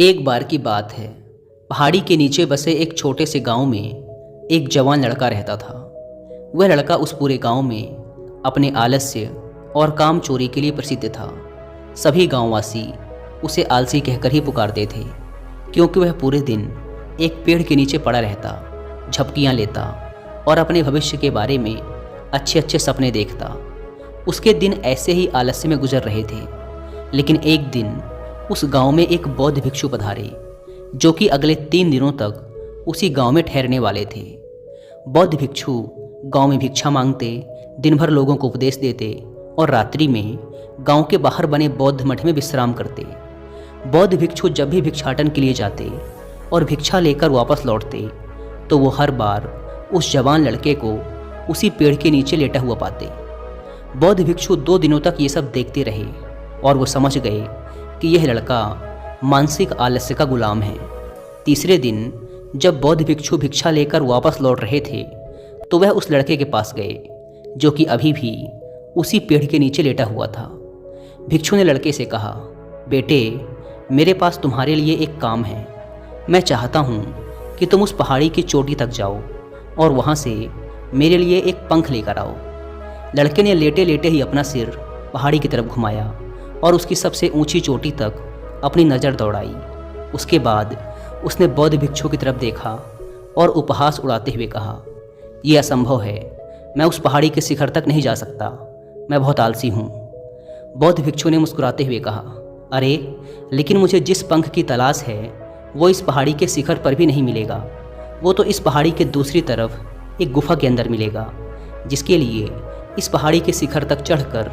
एक बार की बात है। पहाड़ी के नीचे बसे एक छोटे से गांव में एक जवान लड़का रहता था। वह लड़का उस पूरे गांव में अपने आलस्य और काम चोरी के लिए प्रसिद्ध था। सभी गांववासी उसे आलसी कहकर ही पुकारते थे, क्योंकि वह पूरे दिन एक पेड़ के नीचे पड़ा रहता, झपकियां लेता और अपने भविष्य के बारे में अच्छे अच्छे सपने देखता। उसके दिन ऐसे ही आलस्य में गुजर रहे थे। लेकिन एक दिन उस गांव में एक बौद्ध भिक्षु पधारे, जो कि अगले 3 दिनों तक उसी गांव में ठहरने वाले थे। बौद्ध भिक्षु गांव में भिक्षा मांगते, दिन भर लोगों को उपदेश देते और रात्रि में गांव के बाहर बने बौद्ध मठ में विश्राम करते। बौद्ध भिक्षु जब भी भिक्षाटन के लिए जाते और भिक्षा लेकर वापस लौटते, तो वो हर बार उस जवान लड़के को उसी पेड़ के नीचे लेटा हुआ पाते। बौद्ध भिक्षु 2 दिनों तक ये सब देखते रहे और वो समझ गए कि यह लड़का मानसिक आलस्य का गुलाम है। तीसरे दिन जब बौद्ध भिक्षु भिक्षा लेकर वापस लौट रहे थे, तो वह उस लड़के के पास गए, जो कि अभी भी उसी पेड़ के नीचे लेटा हुआ था। भिक्षु ने लड़के से कहा, बेटे, मेरे पास तुम्हारे लिए एक काम है। मैं चाहता हूँ कि तुम उस पहाड़ी की चोटी तक जाओ और वहाँ से मेरे लिए एक पंख लेकर आओ। लड़के ने लेटे लेटे ही अपना सिर पहाड़ी की तरफ घुमाया और उसकी सबसे ऊंची चोटी तक अपनी नज़र दौड़ाई। उसके बाद उसने बौद्ध भिक्षु की तरफ देखा और उपहास उड़ाते हुए कहा, यह असंभव है, मैं उस पहाड़ी के शिखर तक नहीं जा सकता, मैं बहुत आलसी हूँ। बौद्ध भिक्षु ने मुस्कुराते हुए कहा, अरे, लेकिन मुझे जिस पंख की तलाश है वो इस पहाड़ी के शिखर पर भी नहीं मिलेगा। वो तो इस पहाड़ी के दूसरी तरफ एक गुफा के अंदर मिलेगा, जिसके लिए इस पहाड़ी के शिखर तक चढ़कर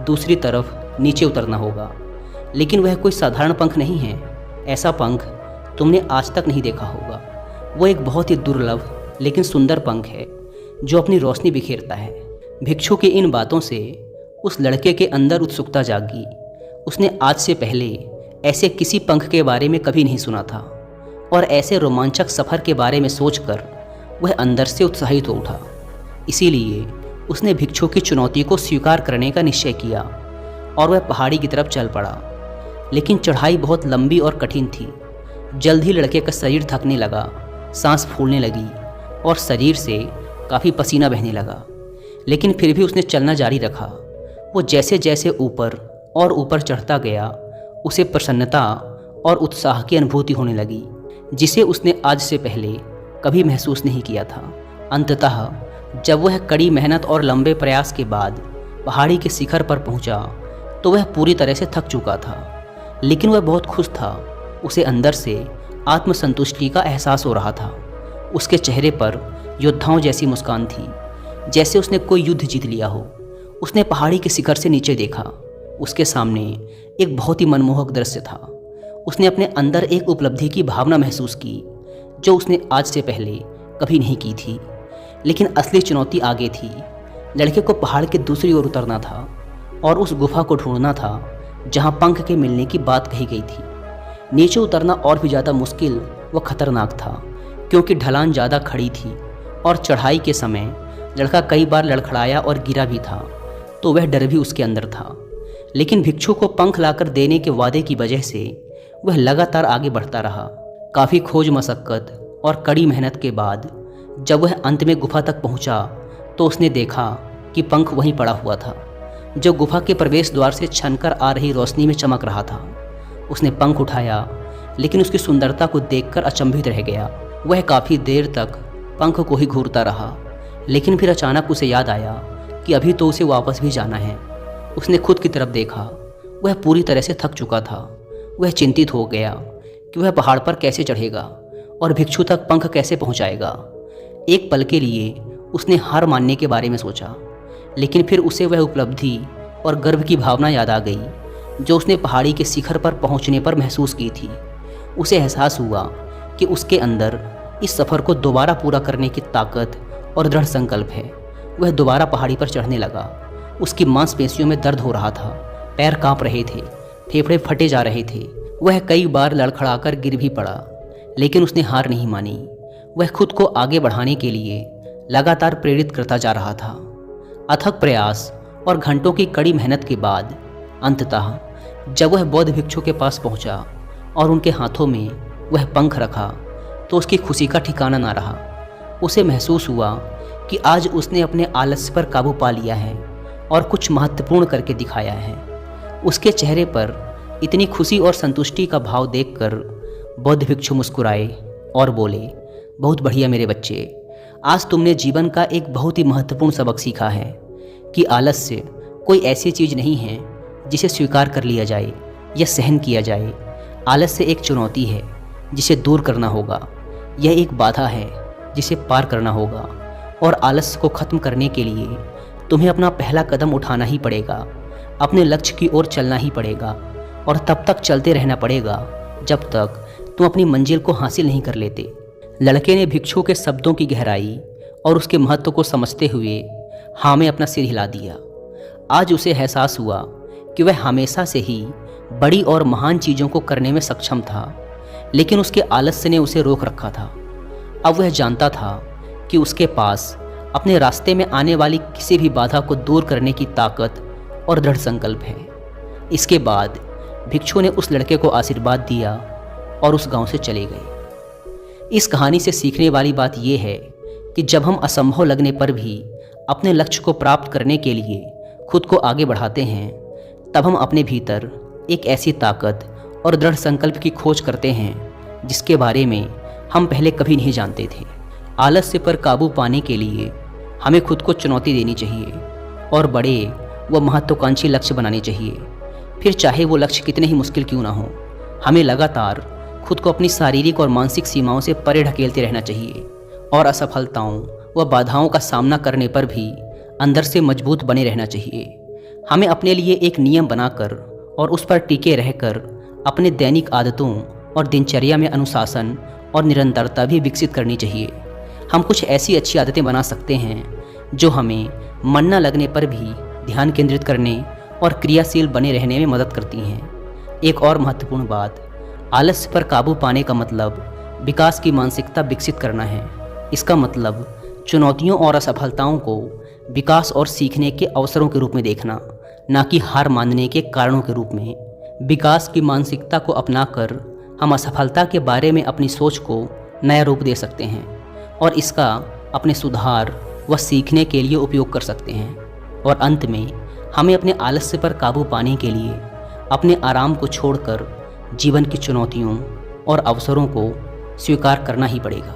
दूसरी तरफ नीचे उतरना होगा। लेकिन वह कोई साधारण पंख नहीं है। ऐसा पंख तुमने आज तक नहीं देखा होगा। वो एक बहुत ही दुर्लभ लेकिन सुंदर पंख है, जो अपनी रोशनी बिखेरता है। भिक्षु की इन बातों से उस लड़के के अंदर उत्सुकता जागी। उसने आज से पहले ऐसे किसी पंख के बारे में कभी नहीं सुना था और ऐसे रोमांचक सफ़र के बारे में सोचकर वह अंदर से उत्साहित हो उठा। इसीलिए उसने भिक्षु की चुनौती को स्वीकार करने का निश्चय किया और वह पहाड़ी की तरफ चल पड़ा। लेकिन चढ़ाई बहुत लंबी और कठिन थी। जल्द ही लड़के का शरीर थकने लगा, सांस फूलने लगी और शरीर से काफ़ी पसीना बहने लगा। लेकिन फिर भी उसने चलना जारी रखा। वो जैसे जैसे ऊपर और ऊपर चढ़ता गया, उसे प्रसन्नता और उत्साह की अनुभूति होने लगी, जिसे उसने आज से पहले कभी महसूस नहीं किया था। अंततः जब वह कड़ी मेहनत और लंबे प्रयास के बाद पहाड़ी के शिखर पर पहुंचा, तो वह पूरी तरह से थक चुका था। लेकिन वह बहुत खुश था। उसे अंदर से आत्मसंतुष्टि का एहसास हो रहा था। उसके चेहरे पर योद्धाओं जैसी मुस्कान थी, जैसे उसने कोई युद्ध जीत लिया हो। उसने पहाड़ी के शिखर से नीचे देखा। उसके सामने एक बहुत ही मनमोहक दृश्य था। उसने अपने अंदर एक उपलब्धि की भावना महसूस की, जो उसने आज से पहले कभी नहीं की थी। लेकिन असली चुनौती आगे थी। लड़के को पहाड़ के दूसरी ओर उतरना था और उस गुफा को ढूंढना था जहां पंख के मिलने की बात कही गई थी। नीचे उतरना और भी ज़्यादा मुश्किल व खतरनाक था, क्योंकि ढलान ज़्यादा खड़ी थी और चढ़ाई के समय लड़का कई बार लड़खड़ाया और गिरा भी था, तो वह डर भी उसके अंदर था। लेकिन भिक्षु को पंख लाकर देने के वादे की वजह से वह लगातार आगे बढ़ता रहा। काफ़ी खोज मशक्क़त और कड़ी मेहनत के बाद जब वह अंत में गुफा तक पहुंचा, तो उसने देखा कि पंख वहीं पड़ा हुआ था, जो गुफा के प्रवेश द्वार से छनकर आ रही रोशनी में चमक रहा था। उसने पंख उठाया, लेकिन उसकी सुंदरता को देखकर अचंभित रह गया। वह काफ़ी देर तक पंख को ही घूरता रहा, लेकिन फिर अचानक उसे याद आया कि अभी तो उसे वापस भी जाना है। उसने खुद की तरफ देखा। वह पूरी तरह से थक चुका था। वह चिंतित हो गया कि वह पहाड़ पर कैसे चढ़ेगा और भिक्षु तक पंख कैसे पहुंचाएगा। एक पल के लिए उसने हार मानने के बारे में सोचा, लेकिन फिर उसे वह उपलब्धि और गर्व की भावना याद आ गई, जो उसने पहाड़ी के शिखर पर पहुंचने पर महसूस की थी। उसे एहसास हुआ कि उसके अंदर इस सफ़र को दोबारा पूरा करने की ताकत और दृढ़ संकल्प है। वह दोबारा पहाड़ी पर चढ़ने लगा। उसकी मांसपेशियों में दर्द हो रहा था, पैर कांप रहे थे, फेफड़े फटे जा रहे थे। वह कई बार लड़खड़ाकर गिर भी पड़ा, लेकिन उसने हार नहीं मानी। वह खुद को आगे बढ़ाने के लिए लगातार प्रेरित करता जा रहा था। अथक प्रयास और घंटों की कड़ी मेहनत के बाद अंततः जब वह बौद्ध भिक्षु के पास पहुंचा, और उनके हाथों में वह पंख रखा तो उसकी खुशी का ठिकाना ना रहा। उसे महसूस हुआ कि आज उसने अपने आलस्य पर काबू पा लिया है और कुछ महत्वपूर्ण करके दिखाया है। उसके चेहरे पर इतनी खुशी और संतुष्टि का भाव देखकर बौद्ध भिक्षु मुस्कुराए और बोले, बहुत बढ़िया मेरे बच्चे, आज तुमने जीवन का एक बहुत ही महत्वपूर्ण सबक सीखा है कि आलस्य कोई ऐसी चीज़ नहीं है जिसे स्वीकार कर लिया जाए या सहन किया जाए। आलस्य एक चुनौती है जिसे दूर करना होगा। यह एक बाधा है जिसे पार करना होगा और आलस्य को ख़त्म करने के लिए तुम्हें अपना पहला कदम उठाना ही पड़ेगा। अपने लक्ष्य की ओर चलना ही पड़ेगा और तब तक चलते रहना पड़ेगा जब तक तुम अपनी मंजिल को हासिल नहीं कर लेते। लड़के ने भिक्षु के शब्दों की गहराई और उसके महत्व को समझते हुए हाँ में अपना सिर हिला दिया। आज उसे एहसास हुआ कि वह हमेशा से ही बड़ी और महान चीज़ों को करने में सक्षम था, लेकिन उसके आलस्य ने उसे रोक रखा था। अब वह जानता था कि उसके पास अपने रास्ते में आने वाली किसी भी बाधा को दूर करने की ताकत और दृढ़ संकल्प है। इसके बाद भिक्षु ने उस लड़के को आशीर्वाद दिया और उस गांव से चले गए। इस कहानी से सीखने वाली बात यह है कि जब हम असंभव लगने पर भी अपने लक्ष्य को प्राप्त करने के लिए खुद को आगे बढ़ाते हैं, तब हम अपने भीतर एक ऐसी ताकत और दृढ़ संकल्प की खोज करते हैं जिसके बारे में हम पहले कभी नहीं जानते थे। आलस्य पर काबू पाने के लिए हमें खुद को चुनौती देनी चाहिए और बड़े व महत्वाकांक्षी लक्ष्य बनाने चाहिए। फिर चाहे वो लक्ष्य कितने ही मुश्किल क्यों ना हो, हमें लगातार खुद को अपनी शारीरिक और मानसिक सीमाओं से परे ढकेलते रहना चाहिए और असफलताओं व बाधाओं का सामना करने पर भी अंदर से मजबूत बने रहना चाहिए। हमें अपने लिए एक नियम बनाकर और उस पर टिके रहकर अपने दैनिक आदतों और दिनचर्या में अनुशासन और निरंतरता भी विकसित करनी चाहिए। हम कुछ ऐसी अच्छी आदतें बना सकते हैं जो हमें मन न लगने पर भी ध्यान केंद्रित करने और क्रियाशील बने रहने में मदद करती हैं। एक और महत्वपूर्ण बात, आलस्य पर काबू पाने का मतलब विकास की मानसिकता विकसित करना है। इसका मतलब चुनौतियों और असफलताओं को विकास और सीखने के अवसरों के रूप में देखना, ना कि हार मानने के कारणों के रूप में। विकास की मानसिकता को अपनाकर हम असफलता के बारे में अपनी सोच को नया रूप दे सकते हैं और इसका अपने सुधार व सीखने के लिए उपयोग कर सकते हैं। और अंत में हमें अपने आलस्य पर काबू पाने के लिए अपने आराम को छोड़कर जीवन की चुनौतियों और अवसरों को स्वीकार करना ही पड़ेगा।